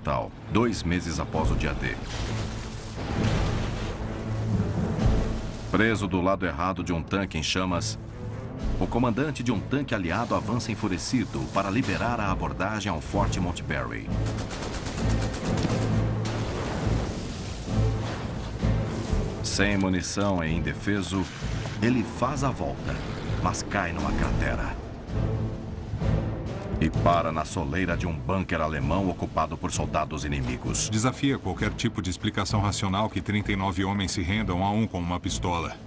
Ocidental, 2 meses após o dia D. Preso do lado errado de um tanque em chamas, o comandante de um tanque aliado avança enfurecido para liberar a abordagem ao Forte Montberry. Sem munição e indefeso, ele faz a volta, mas cai numa cratera. E para na soleira de um bunker alemão ocupado por soldados inimigos. Desafia qualquer tipo de explicação racional que 39 homens se rendam a um com uma pistola.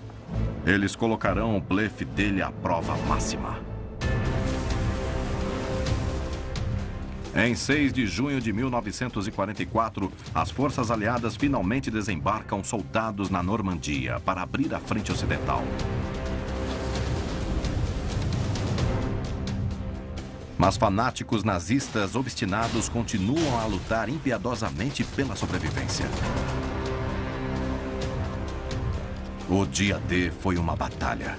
Eles colocarão o blefe dele à prova máxima. Em 6 de junho de 1944, as forças aliadas finalmente desembarcam soldados na Normandia para abrir a frente ocidental. Mas fanáticos nazistas obstinados continuam a lutar impiedosamente pela sobrevivência. O dia D foi uma batalha.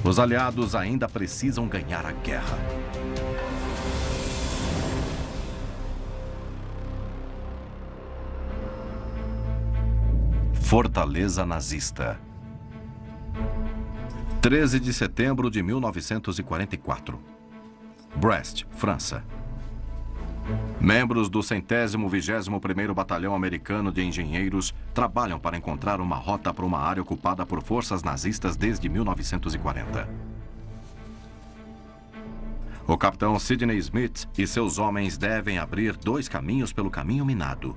Os aliados ainda precisam ganhar a guerra. Fortaleza nazista. 13 de setembro de 1944. Brest, França. Membros do 121º Batalhão Americano de Engenheiros trabalham para encontrar uma rota para uma área ocupada por forças nazistas desde 1940. O capitão Sidney Smith e seus homens devem abrir 2 caminhos pelo caminho minado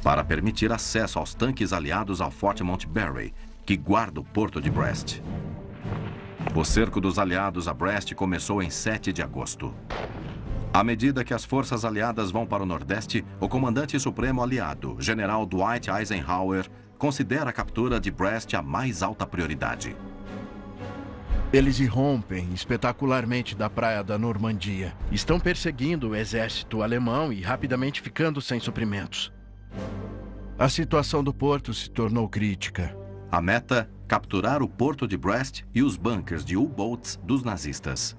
para permitir acesso aos tanques aliados ao Forte Montberry, que guarda o porto de Brest. O cerco dos aliados a Brest começou em 7 de agosto. À medida que as forças aliadas vão para o Nordeste, o comandante supremo aliado, general Dwight Eisenhower, considera a captura de Brest a mais alta prioridade. Eles irrompem espetacularmente da praia da Normandia. Estão perseguindo o exército alemão e rapidamente ficando sem suprimentos. A situação do porto se tornou crítica. A meta, capturar o porto de Brest e os bunkers de U-boats dos nazistas.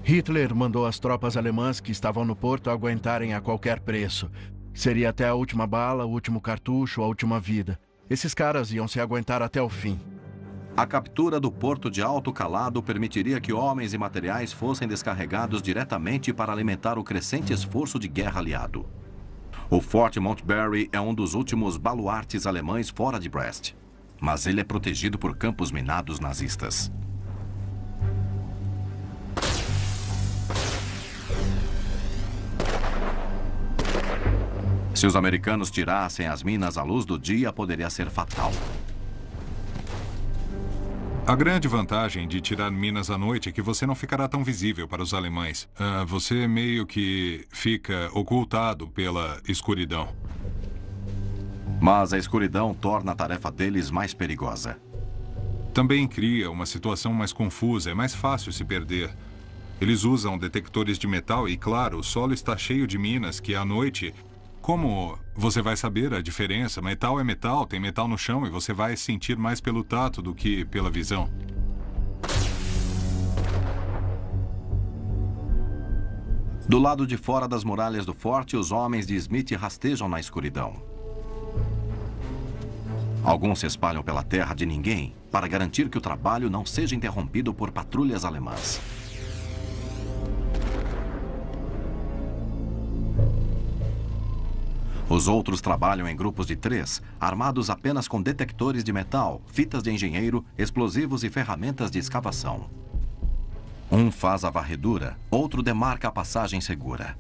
Hitler mandou as tropas alemãs que estavam no porto aguentarem a qualquer preço. Seria até a última bala, o último cartucho, a última vida. Esses caras iam se aguentar até o fim. A captura do porto de alto calado permitiria que homens e materiais fossem descarregados diretamente para alimentar o crescente esforço de guerra aliado. O Forte Montberry é um dos últimos baluartes alemães fora de Brest, mas ele é protegido por campos minados nazistas. Se os americanos tirassem as minas à luz do dia, poderia ser fatal. A grande vantagem de tirar minas à noite é que você não ficará tão visível para os alemães. Você meio que fica ocultado pela escuridão. Mas a escuridão torna a tarefa deles mais perigosa. Também cria uma situação mais confusa, é mais fácil se perder. Eles usam detectores de metal e, claro, o solo está cheio de minas que, à noite, como você vai saber a diferença? Metal é metal, tem metal no chão e você vai sentir mais pelo tato do que pela visão. Do lado de fora das muralhas do forte, os homens de Smith rastejam na escuridão. Alguns se espalham pela terra de ninguém para garantir que o trabalho não seja interrompido por patrulhas alemãs. Os outros trabalham em grupos de 3, armados apenas com detectores de metal, fitas de engenheiro, explosivos e ferramentas de escavação. Um faz a varredura, outro demarca a passagem segura.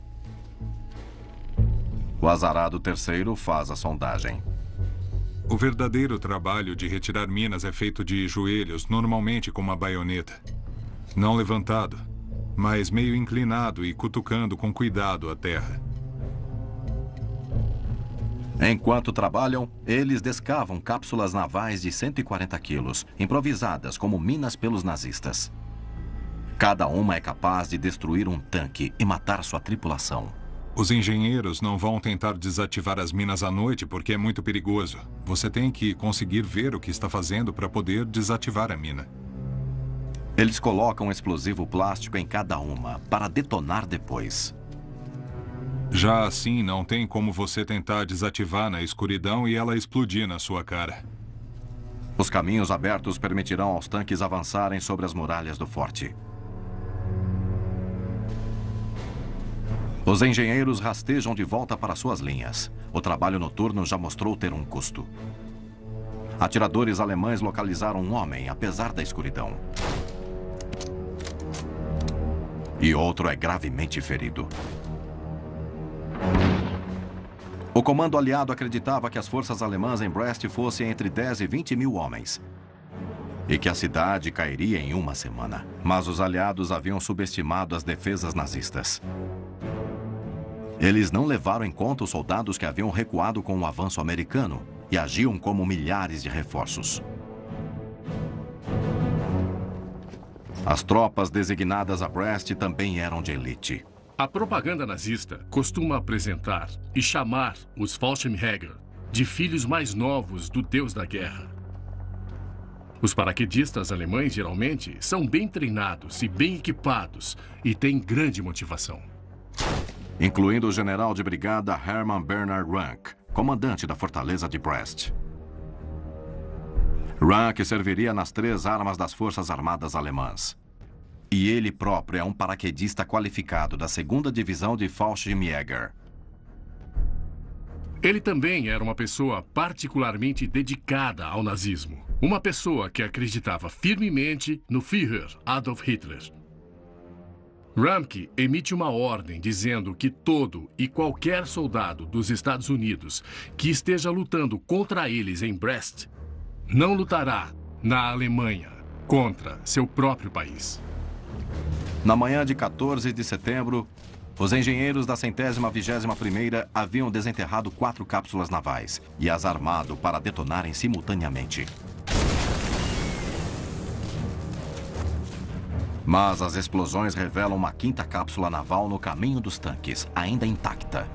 O azarado terceiro faz a sondagem. O verdadeiro trabalho de retirar minas é feito de joelhos, normalmente com uma baioneta. Não levantado, mas meio inclinado e cutucando com cuidado a terra. Enquanto trabalham, eles descavam cápsulas navais de 140 quilos, improvisadas como minas pelos nazistas. Cada uma é capaz de destruir um tanque e matar sua tripulação. Os engenheiros não vão tentar desativar as minas à noite porque é muito perigoso. Você tem que conseguir ver o que está fazendo para poder desativar a mina. Eles colocam um explosivo plástico em cada uma para detonar depois. Já assim, não tem como você tentar desativar na escuridão e ela explodir na sua cara. Os caminhos abertos permitirão aos tanques avançarem sobre as muralhas do forte. Os engenheiros rastejam de volta para suas linhas. O trabalho noturno já mostrou ter um custo. Atiradores alemães localizaram um homem, apesar da escuridão. E outro é gravemente ferido. O comando aliado acreditava que as forças alemãs em Brest fossem entre 10 e 20 mil homens. E que a cidade cairia em uma semana. Mas os aliados haviam subestimado as defesas nazistas. Eles não levaram em conta os soldados que haviam recuado com o avanço americano e agiam como milhares de reforços. As tropas designadas a Brest também eram de elite. A propaganda nazista costuma apresentar e chamar os Fallschirmjäger de filhos mais novos do deus da guerra. Os paraquedistas alemães, geralmente, são bem treinados e bem equipados e têm grande motivação. Incluindo o general de brigada Hermann Bernhard Rank, comandante da fortaleza de Brest. Rank serviria nas 3 armas das Forças Armadas Alemãs. E ele próprio é um paraquedista qualificado da 2ª Divisão de Fallschirmjäger. Ele também era uma pessoa particularmente dedicada ao nazismo. Uma pessoa que acreditava firmemente no Führer Adolf Hitler. Rank emite uma ordem dizendo que todo e qualquer soldado dos Estados Unidos que esteja lutando contra eles em Brest não lutará na Alemanha contra seu próprio país. Na manhã de 14 de setembro, os engenheiros da 121ª haviam desenterrado 4 cápsulas navais e as armado para detonarem simultaneamente. Mas as explosões revelam uma 5ª cápsula naval no caminho dos tanques, ainda intacta.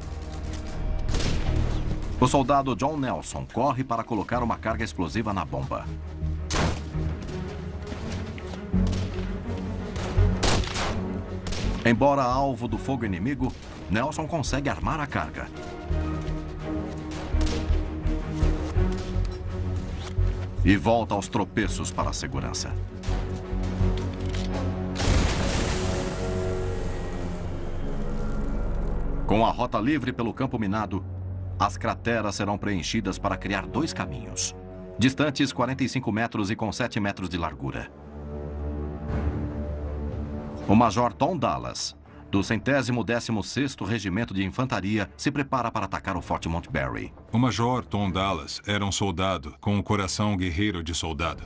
O soldado John Nelson corre para colocar uma carga explosiva na bomba. Embora alvo do fogo inimigo, Nelson consegue armar a carga. E volta aos tropeços para a segurança. Com a rota livre pelo campo minado, as crateras serão preenchidas para criar 2 caminhos, distantes 45 metros e com 7 metros de largura. O Major Tom Dallas, do 116º Regimento de Infantaria, se prepara para atacar o Forte Montbarry. O Major Tom Dallas era um soldado com um coração guerreiro de soldado.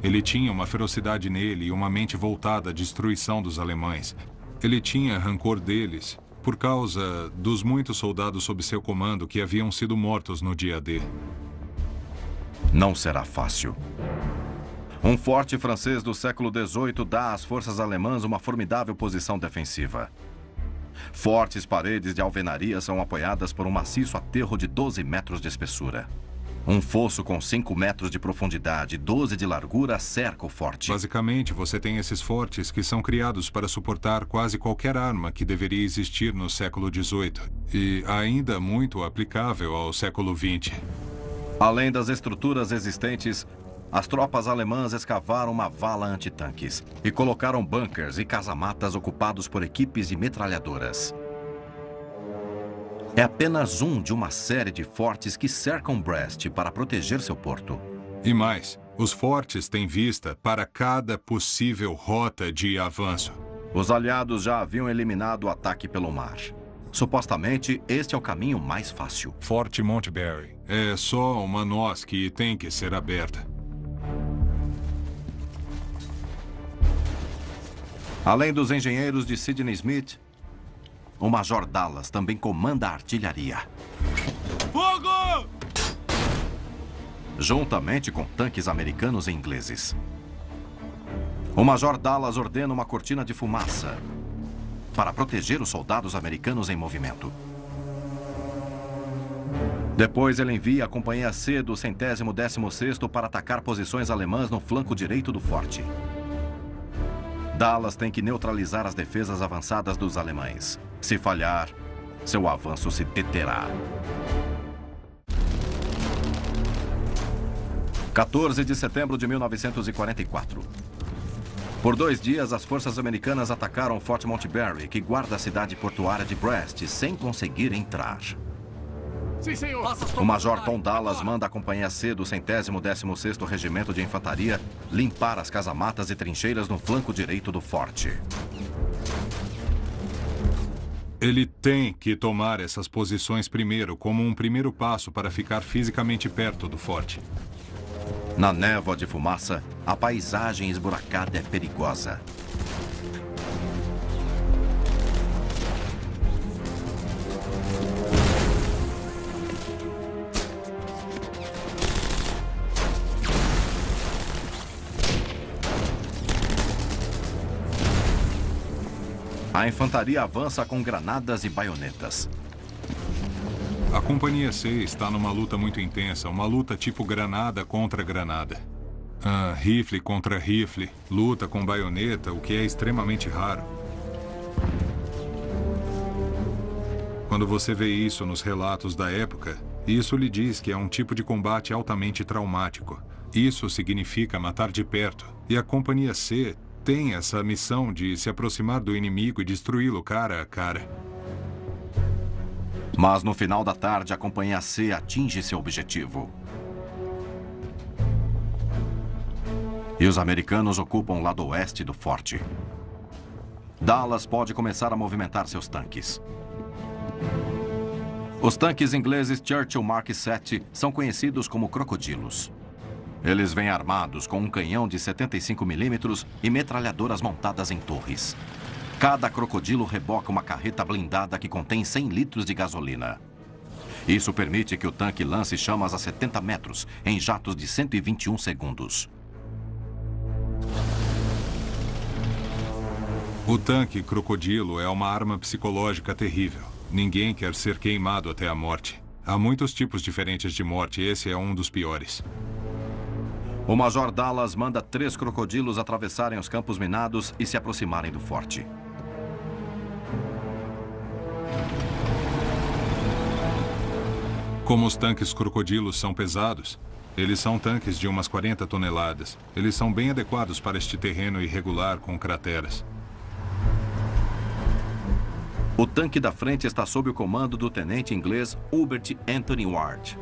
Ele tinha uma ferocidade nele e uma mente voltada à destruição dos alemães. Ele tinha rancor deles por causa dos muitos soldados sob seu comando que haviam sido mortos no dia D. Não será fácil. Um forte francês do século XVIII dá às forças alemãs uma formidável posição defensiva. Fortes paredes de alvenaria são apoiadas por um maciço aterro de 12 metros de espessura. Um fosso com 5 metros de profundidade e 12 de largura cerca o forte. Basicamente, você tem esses fortes que são criados para suportar quase qualquer arma que deveria existir no século XVIII e ainda muito aplicável ao século XX. Além das estruturas existentes, as tropas alemãs escavaram uma vala antitanques e colocaram bunkers e casamatas ocupados por equipes de metralhadoras. É apenas um de uma série de fortes que cercam Brest para proteger seu porto. E mais, os fortes têm vista para cada possível rota de avanço. Os aliados já haviam eliminado o ataque pelo mar. Supostamente, este é o caminho mais fácil. Forte Montbarry é só uma noz que tem que ser aberta. Além dos engenheiros de Sidney Smith, o Major Dallas também comanda a artilharia. Fogo! Juntamente com tanques americanos e ingleses. O Major Dallas ordena uma cortina de fumaça para proteger os soldados americanos em movimento. Depois ele envia a Companhia C do 116º para atacar posições alemãs no flanco direito do forte. Dallas tem que neutralizar as defesas avançadas dos alemães. Se falhar, seu avanço se deterá. 14 de setembro de 1944. Por 2 dias, as forças americanas atacaram o Forte Montgomery, que guarda a cidade portuária de Brest, sem conseguir entrar. Sim, senhor. O Major Tom Dallas manda a Companhia C do 116º Regimento de Infantaria limpar as casamatas e trincheiras no flanco direito do forte. Ele tem que tomar essas posições primeiro, como um primeiro passo para ficar fisicamente perto do forte. Na névoa de fumaça, a paisagem esburacada é perigosa. A infantaria avança com granadas e baionetas. A Companhia C está numa luta muito intensa, uma luta tipo granada contra granada. Rifle contra rifle, luta com baioneta, o que é extremamente raro. Quando você vê isso nos relatos da época, isso lhe diz que é um tipo de combate altamente traumático. Isso significa matar de perto. E a Companhia C tem essa missão de se aproximar do inimigo e destruí-lo cara a cara. Mas no final da tarde, a Companhia C atinge seu objetivo. E os americanos ocupam o lado oeste do forte. Dallas pode começar a movimentar seus tanques. Os tanques ingleses Churchill Mark VII são conhecidos como crocodilos. Eles vêm armados com um canhão de 75 milímetros e metralhadoras montadas em torres. Cada crocodilo reboca uma carreta blindada que contém 100 litros de gasolina. Isso permite que o tanque lance chamas a 70 metros, em jatos de 121 segundos. O tanque crocodilo é uma arma psicológica terrível. Ninguém quer ser queimado até a morte. Há muitos tipos diferentes de morte, esse é um dos piores. O Major Dallas manda 3 crocodilos atravessarem os campos minados e se aproximarem do forte. Como os tanques crocodilos são pesados, eles são tanques de umas 40 toneladas. Eles são bem adequados para este terreno irregular com crateras. O tanque da frente está sob o comando do tenente inglês Hubert Anthony Ward.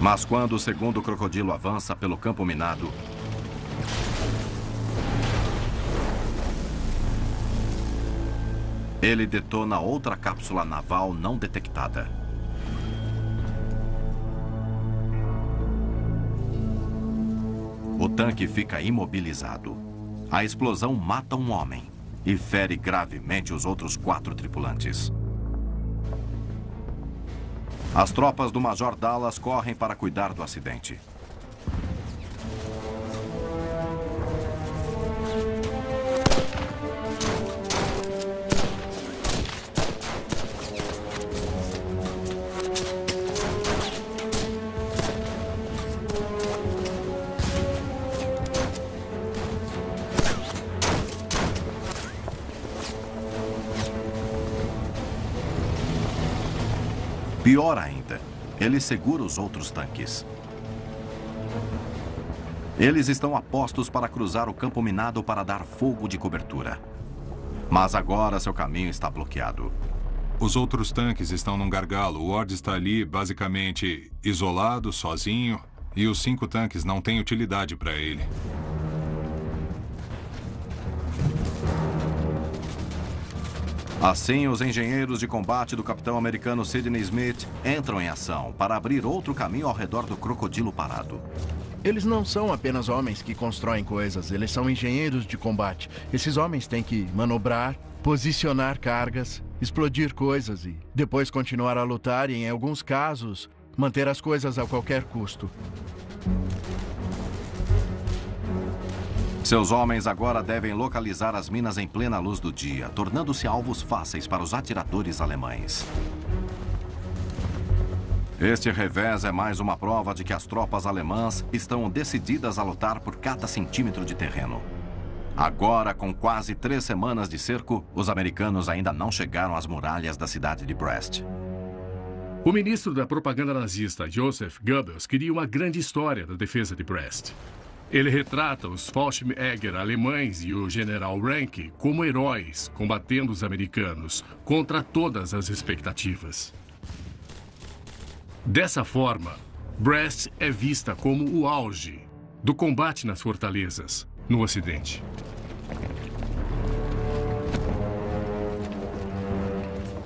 Mas quando o segundo crocodilo avança pelo campo minado, ele detona outra cápsula naval não detectada. O tanque fica imobilizado. A explosão mata um homem e fere gravemente os outros 4 tripulantes. As tropas do Major Dallas correm para cuidar do acidente. Pior ainda, ele segura os outros tanques. Eles estão a postos para cruzar o campo minado para dar fogo de cobertura. Mas agora seu caminho está bloqueado. Os outros tanques estão num gargalo. O Ward está ali, basicamente, isolado, sozinho. E os 5 tanques não têm utilidade para ele. Assim, os engenheiros de combate do capitão americano Sidney Smith entram em ação para abrir outro caminho ao redor do crocodilo parado. Eles não são apenas homens que constroem coisas, eles são engenheiros de combate. Esses homens têm que manobrar, posicionar cargas, explodir coisas e depois continuar a lutar e, em alguns casos, manter as coisas a qualquer custo. Seus homens agora devem localizar as minas em plena luz do dia, tornando-se alvos fáceis para os atiradores alemães. Este revés é mais uma prova de que as tropas alemãs estão decididas a lutar por cada centímetro de terreno. Agora, com quase 3 semanas de cerco, os americanos ainda não chegaram às muralhas da cidade de Brest. O ministro da propaganda nazista, Joseph Goebbels, queria uma grande história da defesa de Brest. Ele retrata os Fallschirmjäger alemães e o general Ranke como heróis combatendo os americanos contra todas as expectativas. Dessa forma, Brest é vista como o auge do combate nas fortalezas no Ocidente.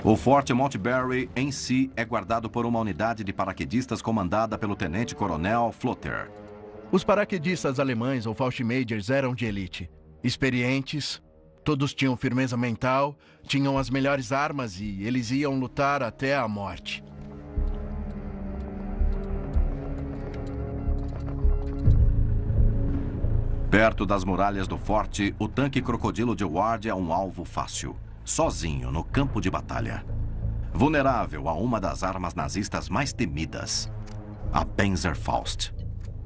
O Forte Montbarry em si é guardado por uma unidade de paraquedistas comandada pelo tenente-coronel Flotter. Os paraquedistas alemães ou Fallschirmjägers eram de elite. Experientes, todos tinham firmeza mental, tinham as melhores armas e eles iam lutar até a morte. Perto das muralhas do forte, o tanque Crocodilo de Ward é um alvo fácil, sozinho no campo de batalha. Vulnerável a uma das armas nazistas mais temidas, a Panzerfaust.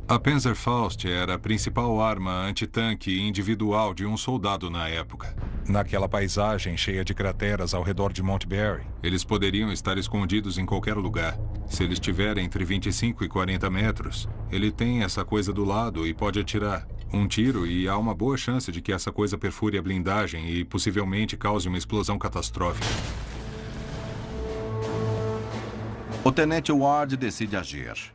A Panzerfaust era a principal arma antitanque individual de um soldado na época. Naquela paisagem cheia de crateras ao redor de Montbarry, eles poderiam estar escondidos em qualquer lugar. Se ele estiver entre 25 e 40 metros, ele tem essa coisa do lado e pode atirar. Um tiro e há uma boa chance de que essa coisa perfure a blindagem e possivelmente cause uma explosão catastrófica. O tenente Ward decide agir.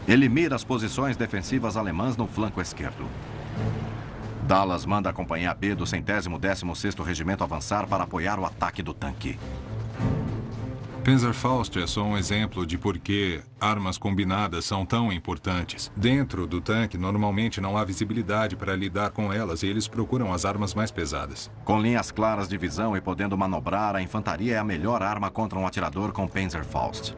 Ele mira as posições defensivas alemãs no flanco esquerdo. Dallas manda a Companhia B do 116º Regimento avançar para apoiar o ataque do tanque. Panzerfaust é só um exemplo de por que armas combinadas são tão importantes. Dentro do tanque, normalmente não há visibilidade para lidar com elas e eles procuram as armas mais pesadas. Com linhas claras de visão e podendo manobrar, a infantaria é a melhor arma contra um atirador com Panzerfaust.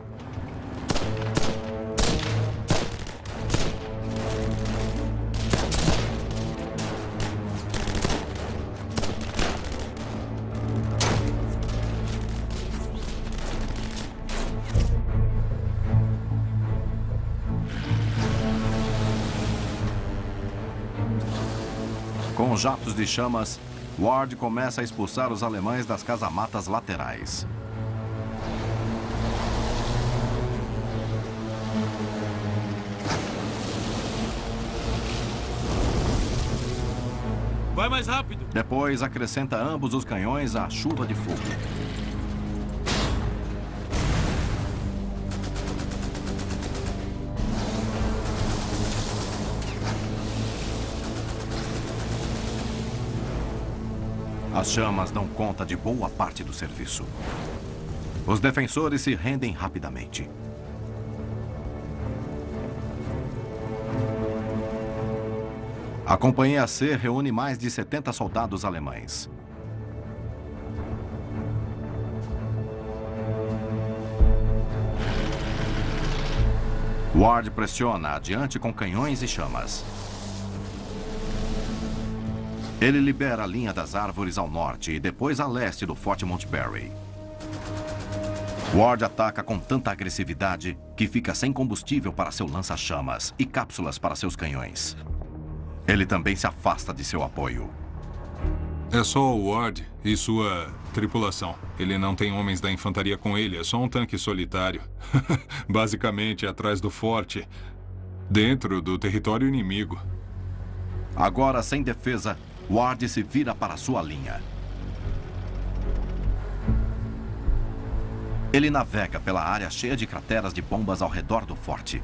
Com jatos de chamas, Ward começa a expulsar os alemães das casamatas laterais. Vai mais rápido! Depois acrescenta ambos os canhões à chuva de fogo. As chamas dão conta de boa parte do serviço. Os defensores se rendem rapidamente. A Companhia C reúne mais de 70 soldados alemães. Ward pressiona adiante com canhões e chamas. Ele libera a linha das árvores ao norte e depois a leste do Forte Montbarry. Ward ataca com tanta agressividade que fica sem combustível para seu lança-chamas e cápsulas para seus canhões. Ele também se afasta de seu apoio. É só o Ward e sua tripulação. Ele não tem homens da infantaria com ele, é só um tanque solitário. Basicamente atrás do forte, dentro do território inimigo. Agora, sem defesa, Ward se vira para sua linha. Ele navega pela área cheia de crateras de bombas ao redor do forte.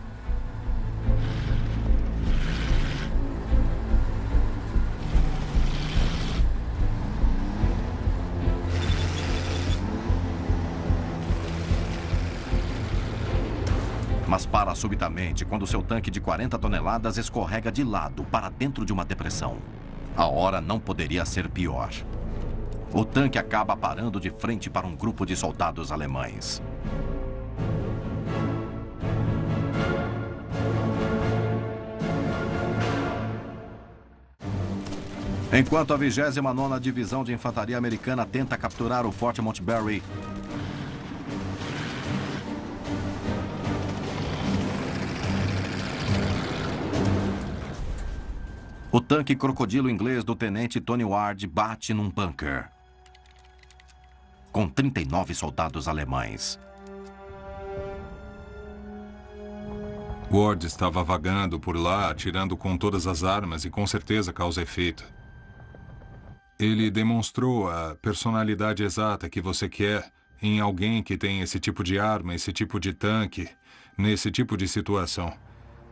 Mas para subitamente quando seu tanque de 40 toneladas escorrega de lado para dentro de uma depressão. A hora não poderia ser pior. O tanque acaba parando de frente para um grupo de soldados alemães. Enquanto a 29ª Divisão de Infantaria Americana tenta capturar o Forte Montgomery, o tanque crocodilo inglês do tenente Tony Ward bate num bunker com 39 soldados alemães. Ward estava vagando por lá, atirando com todas as armas e com certeza causa efeito. Ele demonstrou a personalidade exata que você quer em alguém que tem esse tipo de arma, esse tipo de tanque, nesse tipo de situação.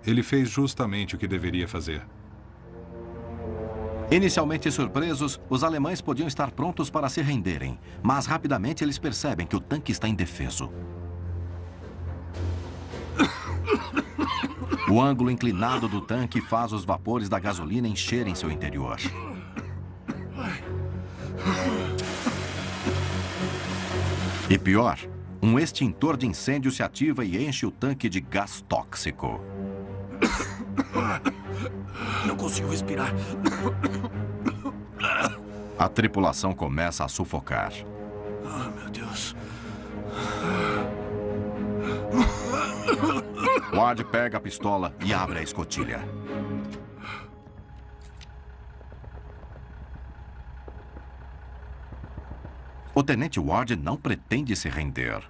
Ele fez justamente o que deveria fazer. Inicialmente surpresos, os alemães podiam estar prontos para se renderem, mas rapidamente eles percebem que o tanque está indefeso. O ângulo inclinado do tanque faz os vapores da gasolina encherem seu interior. E pior, um extintor de incêndio se ativa e enche o tanque de gás tóxico. Não consigo respirar. A tripulação começa a sufocar. Ah, meu Deus. Ward pega a pistola e abre a escotilha. O tenente Ward não pretende se render.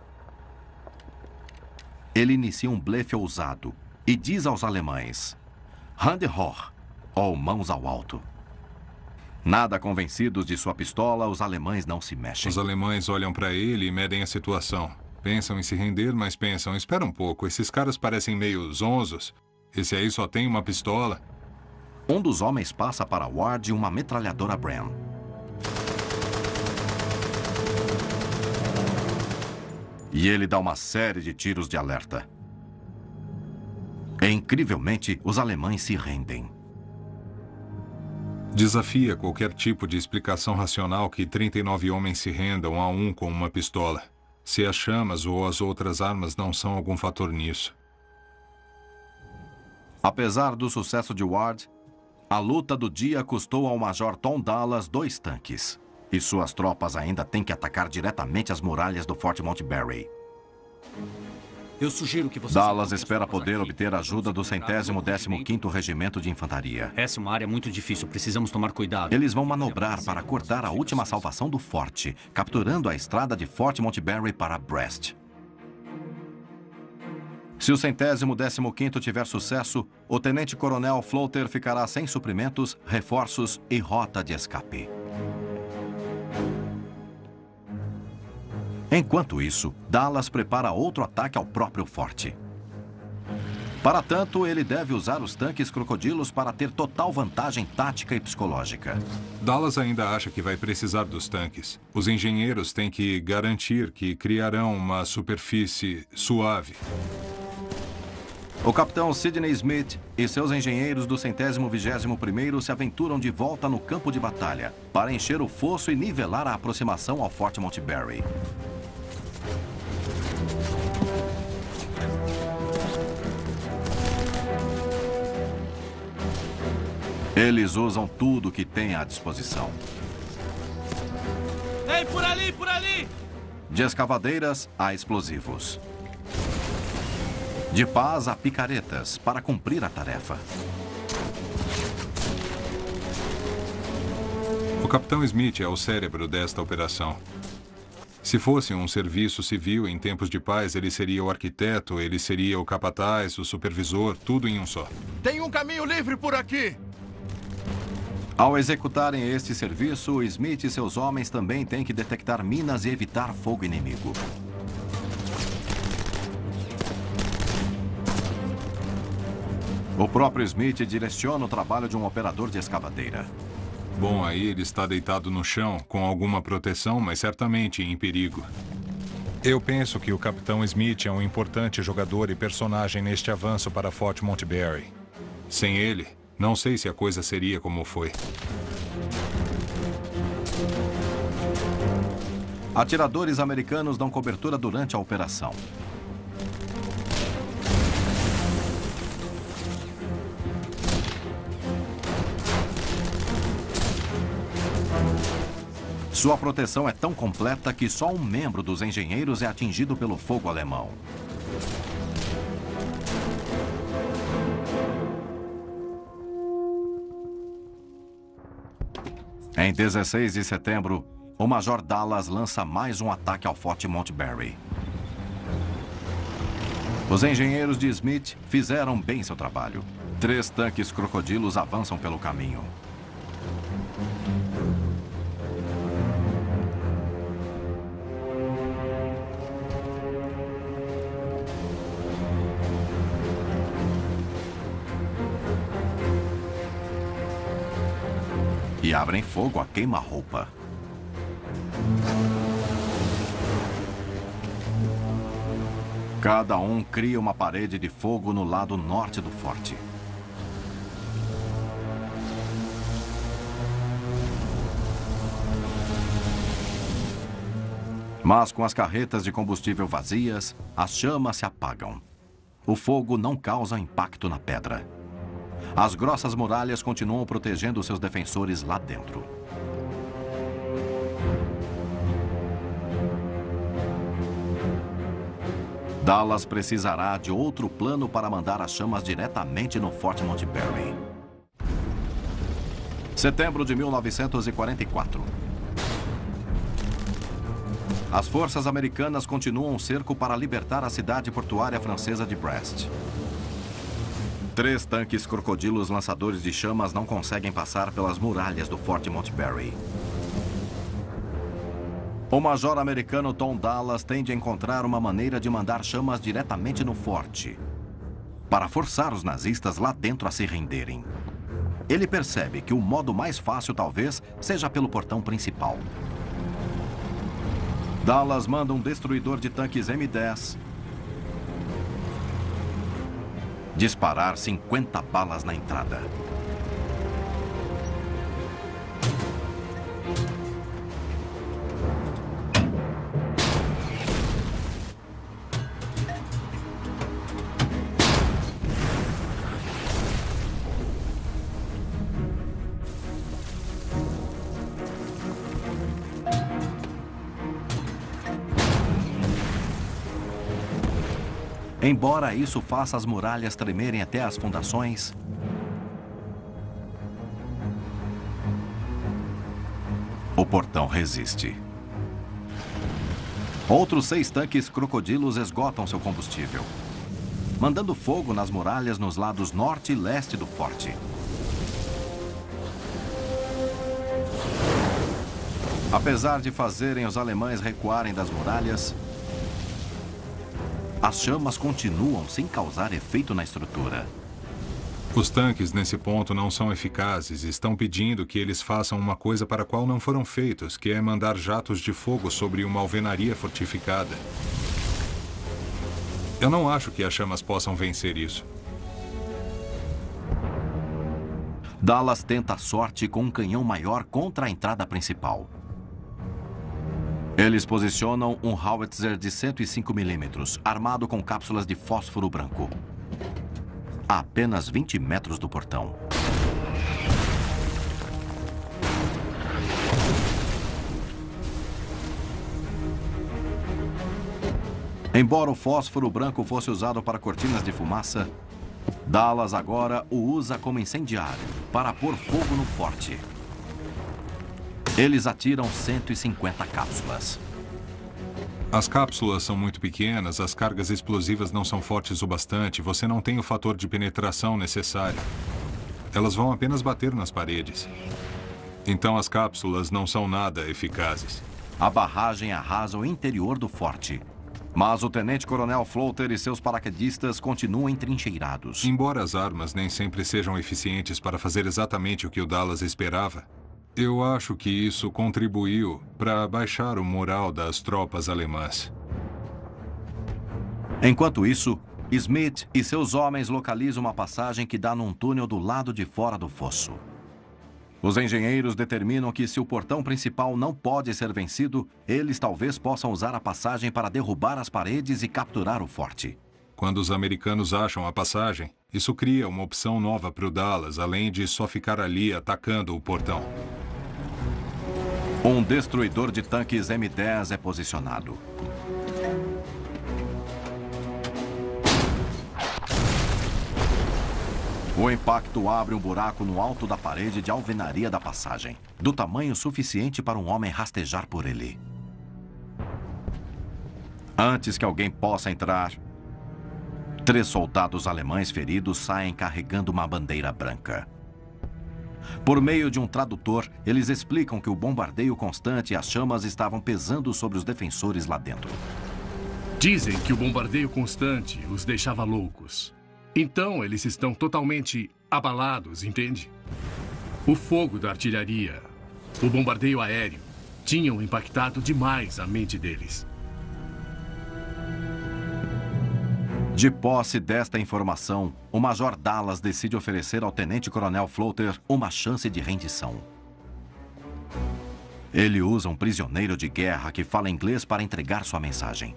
Ele inicia um blefe ousado e diz aos alemães: Hand hoch, ou mãos ao alto. Nada convencidos de sua pistola, os alemães não se mexem. Os alemães olham para ele e medem a situação. Pensam em se render, mas pensam, espera um pouco, esses caras parecem meio zonzos. Esse aí só tem uma pistola. Um dos homens passa para Ward uma metralhadora Bren. E ele dá uma série de tiros de alerta. E, incrivelmente, os alemães se rendem. Desafia qualquer tipo de explicação racional que 39 homens se rendam a um com uma pistola. Se as chamas ou as outras armas não são algum fator nisso. Apesar do sucesso de Ward, a luta do dia custou ao Major Tom Dallas 2 tanques. E suas tropas ainda têm que atacar diretamente as muralhas do Forte Montgomery. Eu sugiro que você... Dallas espera poder obter ajuda do 115º Regimento de Infantaria. Essa é uma área muito difícil, precisamos tomar cuidado. Eles vão manobrar para cortar a última salvação do forte, capturando a estrada de Fort Montgomery para Brest. Se o 115º tiver sucesso, o tenente-coronel Floater ficará sem suprimentos, reforços e rota de escape. Enquanto isso, Dallas prepara outro ataque ao próprio forte. Para tanto, ele deve usar os tanques crocodilos para ter total vantagem tática e psicológica. Dallas ainda acha que vai precisar dos tanques. Os engenheiros têm que garantir que criarão uma superfície suave. O capitão Sidney Smith e seus engenheiros do 121º se aventuram de volta no campo de batalha para encher o fosso e nivelar a aproximação ao Forte Montgomery. Eles usam tudo que têm à disposição. Ei, por ali, por ali! De escavadeiras a explosivos. De pás a picaretas para cumprir a tarefa. O capitão Smith é o cérebro desta operação. Se fosse um serviço civil em tempos de paz, ele seria o arquiteto, ele seria o capataz, o supervisor, tudo em um só. Tem um caminho livre por aqui! Ao executarem este serviço, Smith e seus homens também têm que detectar minas e evitar fogo inimigo. O próprio Smith direciona o trabalho de um operador de escavadeira. Bom, aí ele está deitado no chão, com alguma proteção, mas certamente em perigo. Eu penso que o capitão Smith é um importante jogador e personagem neste avanço para Fort Montgomery. Sem ele, não sei se a coisa seria como foi. Atiradores americanos dão cobertura durante a operação. Sua proteção é tão completa que só um membro dos engenheiros é atingido pelo fogo alemão. Em 16 de setembro, o Major Dallas lança mais um ataque ao Forte Montberry. Os engenheiros de Smith fizeram bem seu trabalho. 3 tanques crocodilos avançam pelo caminho. E abrem fogo a queima-roupa. Cada um cria uma parede de fogo no lado norte do forte. Mas com as carretas de combustível vazias, as chamas se apagam. O fogo não causa impacto na pedra. As grossas muralhas continuam protegendo seus defensores lá dentro. Dallas precisará de outro plano para mandar as chamas diretamente no Forte Montberry. Setembro de 1944. As forças americanas continuam o cerco para libertar a cidade portuária francesa de Brest. 3 tanques crocodilos lançadores de chamas não conseguem passar pelas muralhas do Forte Montberry. O major americano Tom Dallas tende a encontrar uma maneira de mandar chamas diretamente no forte, para forçar os nazistas lá dentro a se renderem. Ele percebe que o modo mais fácil talvez seja pelo portão principal. Dallas manda um destruidor de tanques M10 disparar 50 balas na entrada. Embora isso faça as muralhas tremerem até as fundações, o portão resiste. Outros 6 tanques crocodilos esgotam seu combustível, mandando fogo nas muralhas nos lados norte e leste do forte. Apesar de fazerem os alemães recuarem das muralhas, as chamas continuam sem causar efeito na estrutura. Os tanques, nesse ponto, não são eficazes. Estão pedindo que eles façam uma coisa para a qual não foram feitos, que é mandar jatos de fogo sobre uma alvenaria fortificada. Eu não acho que as chamas possam vencer isso. Dallas tenta a sorte com um canhão maior contra a entrada principal. Eles posicionam um howitzer de 105 mm, armado com cápsulas de fósforo branco, a apenas 20 metros do portão. Embora o fósforo branco fosse usado para cortinas de fumaça, Dallas agora o usa como incendiário para pôr fogo no forte. Eles atiram 150 cápsulas. As cápsulas são muito pequenas, as cargas explosivas não são fortes o bastante, você não tem o fator de penetração necessário. Elas vão apenas bater nas paredes. Então as cápsulas não são nada eficazes. A barragem arrasa o interior do forte, mas o tenente-coronel Floater e seus paraquedistas continuam entrincheirados. Embora as armas nem sempre sejam eficientes para fazer exatamente o que o Dallas esperava, eu acho que isso contribuiu para baixar o moral das tropas alemãs. Enquanto isso, Smith e seus homens localizam uma passagem que dá num túnel do lado de fora do fosso. Os engenheiros determinam que, se o portão principal não pode ser vencido, eles talvez possam usar a passagem para derrubar as paredes e capturar o forte. Quando os americanos acham a passagem, isso cria uma opção nova para o Dallas, além de só ficar ali atacando o portão. Um destruidor de tanques M10 é posicionado. O impacto abre um buraco no alto da parede de alvenaria da passagem, do tamanho suficiente para um homem rastejar por ele. Antes que alguém possa entrar, 3 soldados alemães feridos saem carregando uma bandeira branca. Por meio de um tradutor, eles explicam que o bombardeio constante e as chamas estavam pesando sobre os defensores lá dentro. Dizem que o bombardeio constante os deixava loucos. Então, eles estão totalmente abalados, entende? O fogo da artilharia, o bombardeio aéreo, tinham impactado demais a mente deles. De posse desta informação, o Major Dallas decide oferecer ao Tenente-Coronel Floater uma chance de rendição. Ele usa um prisioneiro de guerra que fala inglês para entregar sua mensagem.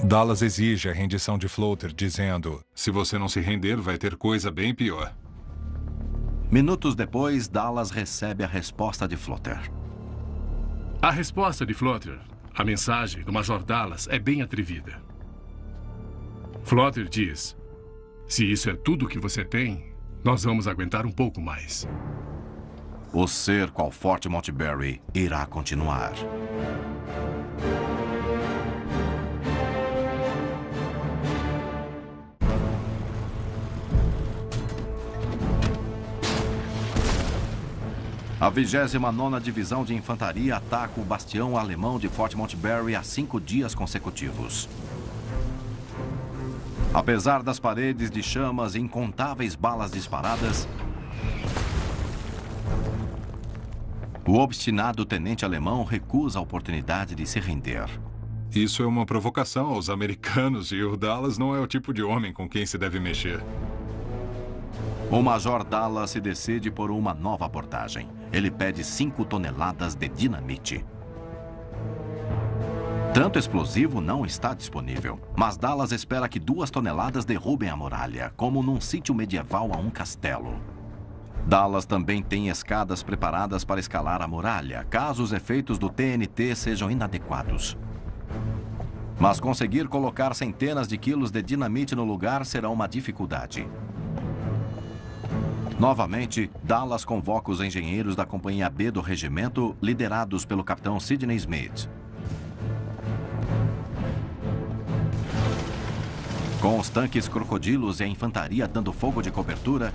Dallas exige a rendição de Floater, dizendo: se você não se render, vai ter coisa bem pior. Minutos depois, Dallas recebe a resposta de Floater. A resposta de Floater, a mensagem do Major Dallas, é bem atrevida. Floater diz: se isso é tudo que você tem, nós vamos aguentar um pouco mais. O cerco ao Forte Montberry irá continuar. A 29ª Divisão de Infantaria ataca o bastião alemão de Fort Montberry há 5 dias consecutivos. Apesar das paredes de chamas e incontáveis balas disparadas, o obstinado tenente alemão recusa a oportunidade de se render. Isso é uma provocação aos americanos e o Dallas não é o tipo de homem com quem se deve mexer. O Major Dallas se decide por uma nova abordagem. Ele pede 5 toneladas de dinamite. Tanto explosivo não está disponível, mas Dallas espera que 2 toneladas derrubem a muralha, como num sítio medieval a um castelo. Dallas também tem escadas preparadas para escalar a muralha, caso os efeitos do TNT sejam inadequados. Mas conseguir colocar centenas de quilos de dinamite no lugar será uma dificuldade. Novamente, Dallas convoca os engenheiros da Companhia B do regimento, liderados pelo capitão Sidney Smith. Com os tanques crocodilos e a infantaria dando fogo de cobertura,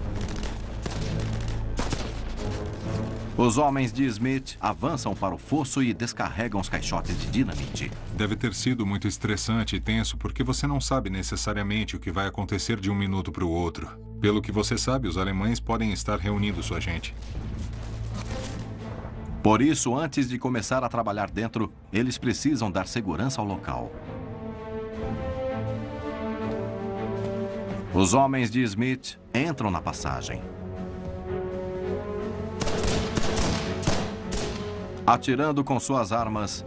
os homens de Smith avançam para o fosso e descarregam os caixotes de dinamite. Deve ter sido muito estressante e tenso porque você não sabe necessariamente o que vai acontecer de um minuto para o outro. Pelo que você sabe, os alemães podem estar reunindo sua gente. Por isso, antes de começar a trabalhar dentro, eles precisam dar segurança ao local. Os homens de Smith entram na passagem. Atirando com suas armas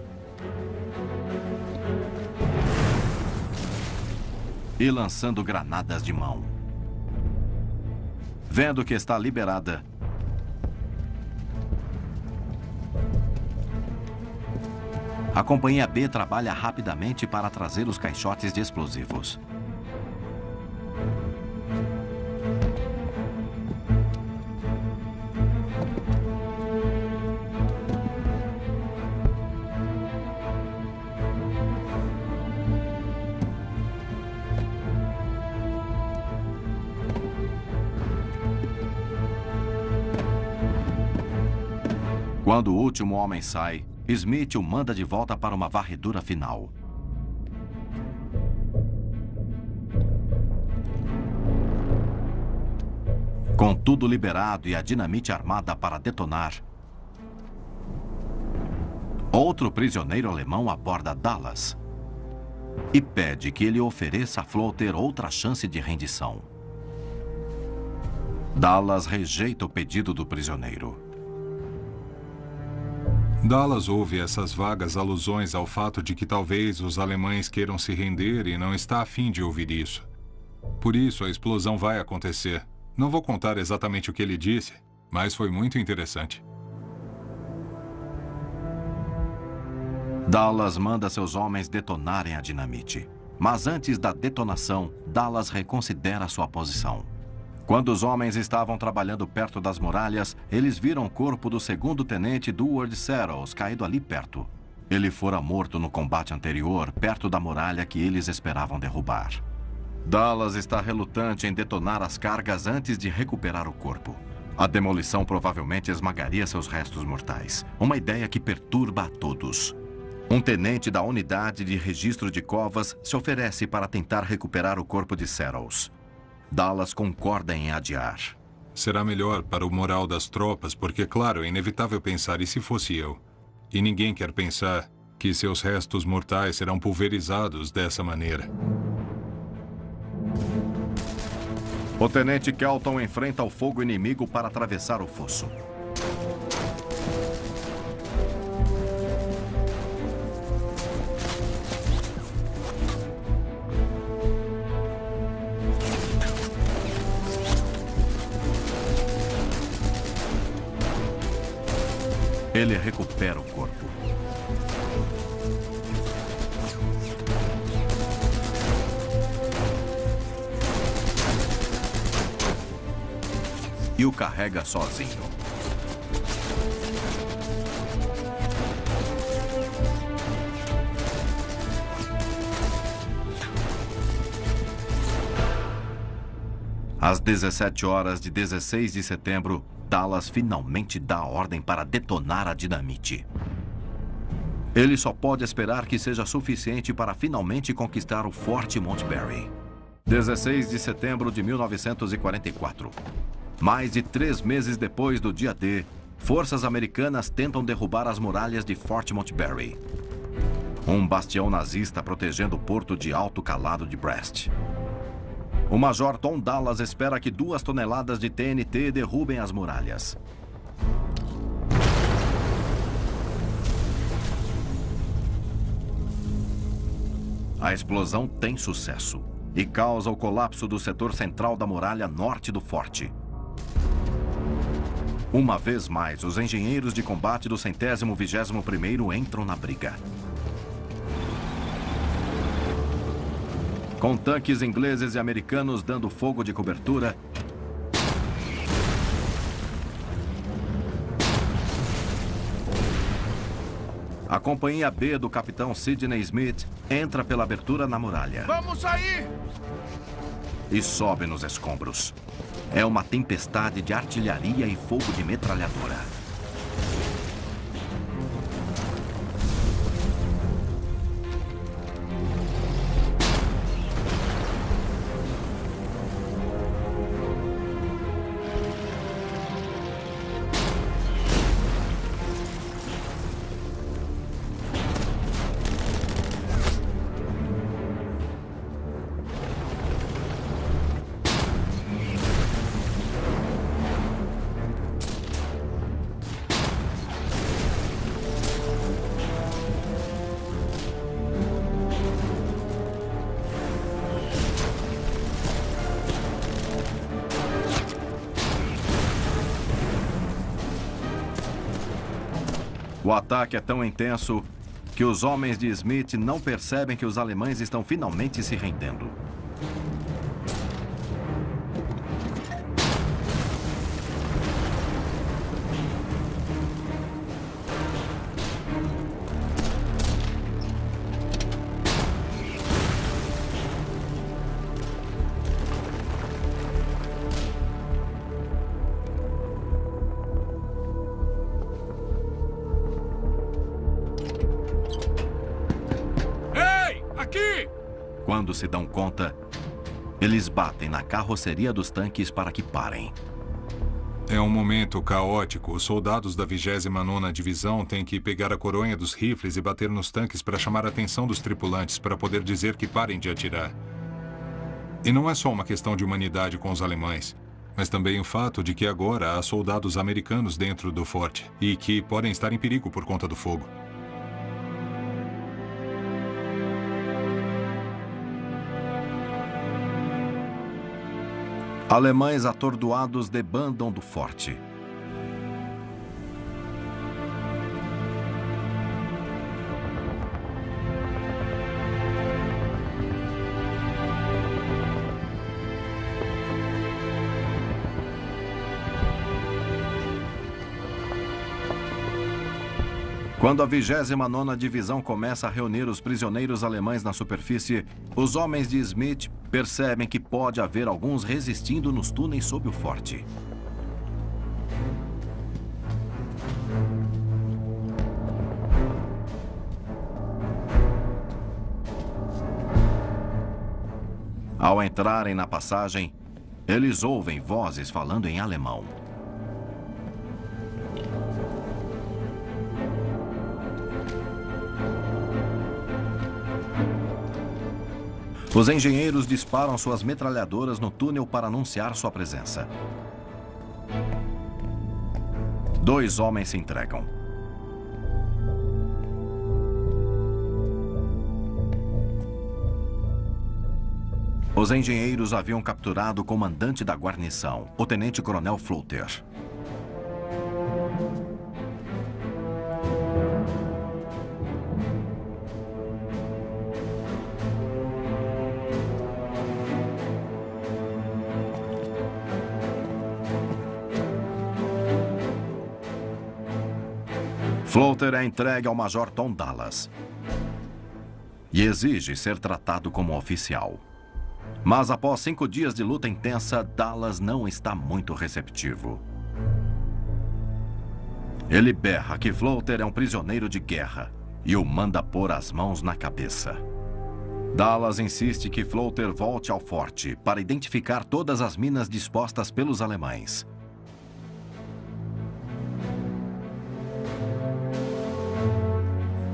e lançando granadas de mão. Vendo que está liberada, a Companhia B trabalha rapidamente para trazer os caixotes de explosivos. Quando o último homem sai, Smith o manda de volta para uma varredura final. Com tudo liberado e a dinamite armada para detonar, outro prisioneiro alemão aborda Dallas e pede que ele ofereça a Floater outra chance de rendição. Dallas rejeita o pedido do prisioneiro. Dallas ouve essas vagas alusões ao fato de que talvez os alemães queiram se render e não está a fim de ouvir isso. Por isso, a explosão vai acontecer. Não vou contar exatamente o que ele disse, mas foi muito interessante. Dallas manda seus homens detonarem a dinamite. Mas antes da detonação, Dallas reconsidera sua posição. Quando os homens estavam trabalhando perto das muralhas, eles viram o corpo do segundo tenente Duward Settles caído ali perto. Ele fora morto no combate anterior, perto da muralha que eles esperavam derrubar. Dallas está relutante em detonar as cargas antes de recuperar o corpo. A demolição provavelmente esmagaria seus restos mortais. Uma ideia que perturba a todos. Um tenente da unidade de registro de covas se oferece para tentar recuperar o corpo de Settles. Dallas concorda em adiar. Será melhor para o moral das tropas, porque, claro, é inevitável pensar, e se fosse eu? E ninguém quer pensar que seus restos mortais serão pulverizados dessa maneira. O tenente Kelton enfrenta o fogo inimigo para atravessar o fosso. Ele recupera o corpo. E o carrega sozinho. Às 17 horas de 16 de setembro, Dallas finalmente dá a ordem para detonar a dinamite. Ele só pode esperar que seja suficiente para finalmente conquistar o Forte Montberry. 16 de setembro de 1944. Mais de 3 meses depois do dia D, forças americanas tentam derrubar as muralhas de Fort Montberry, um bastião nazista protegendo o porto de alto calado de Brest. O Major Tom Dallas espera que 2 toneladas de TNT derrubem as muralhas. A explosão tem sucesso e causa o colapso do setor central da muralha norte do forte. Uma vez mais, os engenheiros de combate do 121º entram na briga. Com tanques ingleses e americanos dando fogo de cobertura, a Companhia B do capitão Sidney Smith entra pela abertura na muralha. Vamos sair! E sobe nos escombros. É uma tempestade de artilharia e fogo de metralhadora. O ataque é tão intenso que os homens de Smith não percebem que os alemães estão finalmente se rendendo. Quando se dão conta, eles batem na carroceria dos tanques para que parem. É um momento caótico. Os soldados da 29ª Divisão têm que pegar a coronha dos rifles e bater nos tanques para chamar a atenção dos tripulantes, para poder dizer que parem de atirar. E não é só uma questão de humanidade com os alemães, mas também o fato de que agora há soldados americanos dentro do forte e que podem estar em perigo por conta do fogo. Alemães atordoados debandam do forte. Quando a 29ª Divisão começa a reunir os prisioneiros alemães na superfície, os homens de Smith percebem que pode haver alguns resistindo nos túneis sob o forte. Ao entrarem na passagem, eles ouvem vozes falando em alemão. Os engenheiros disparam suas metralhadoras no túnel para anunciar sua presença. 2 homens se entregam. Os engenheiros haviam capturado o comandante da guarnição, o tenente-coronel Flother. Flother é entregue ao Major Tom Dallas e exige ser tratado como oficial. Mas após 5 dias de luta intensa, Dallas não está muito receptivo. Ele berra que Flother é um prisioneiro de guerra e o manda pôr as mãos na cabeça. Dallas insiste que Flother volte ao forte para identificar todas as minas dispostas pelos alemães.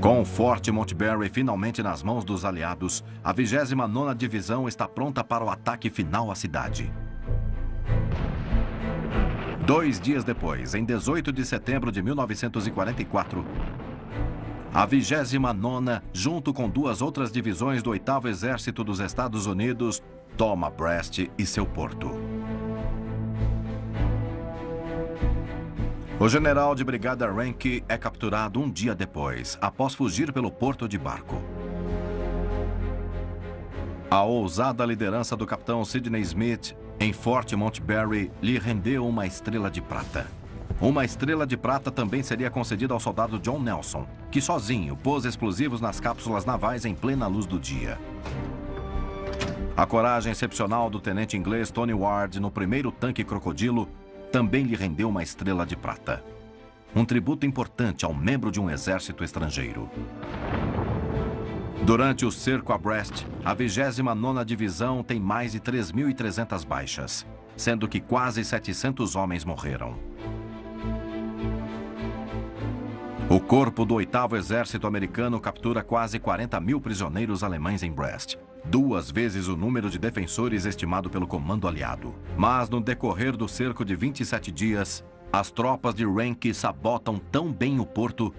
Com o Forte Montbarry finalmente nas mãos dos aliados, a 29ª Divisão está pronta para o ataque final à cidade. 2 dias depois, em 18 de setembro de 1944, a 29ª, junto com 2 outras divisões do 8º Exército dos Estados Unidos, toma Brest e seu porto. O general de brigada Ranke é capturado um dia depois, após fugir pelo porto de barco. A ousada liderança do capitão Sidney Smith em Forte Montbarry lhe rendeu uma estrela de prata. Uma estrela de prata também seria concedida ao soldado John Nelson, que sozinho pôs explosivos nas cápsulas navais em plena luz do dia. A coragem excepcional do tenente inglês Tony Ward no primeiro tanque Crocodilo também lhe rendeu uma estrela de prata. Um tributo importante ao membro de um exército estrangeiro. Durante o cerco a Brest, a 29ª Divisão tem mais de 3.300 baixas, sendo que quase 700 homens morreram. O corpo do 8º Exército Americano captura quase 40.000 prisioneiros alemães em Brest, 2 vezes o número de defensores estimado pelo Comando Aliado. Mas no decorrer do cerco de 27 dias, as tropas de Ranke sabotam tão bem o porto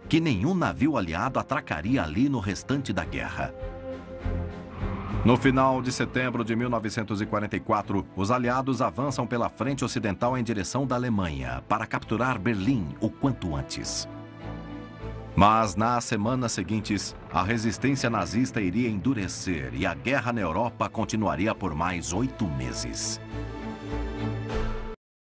que nenhum navio aliado atracaria ali no restante da guerra. No final de setembro de 1944, os aliados avançam pela frente ocidental em direção da Alemanha para capturar Berlim o quanto antes. Mas nas semanas seguintes, a resistência nazista iria endurecer e a guerra na Europa continuaria por mais 8 meses.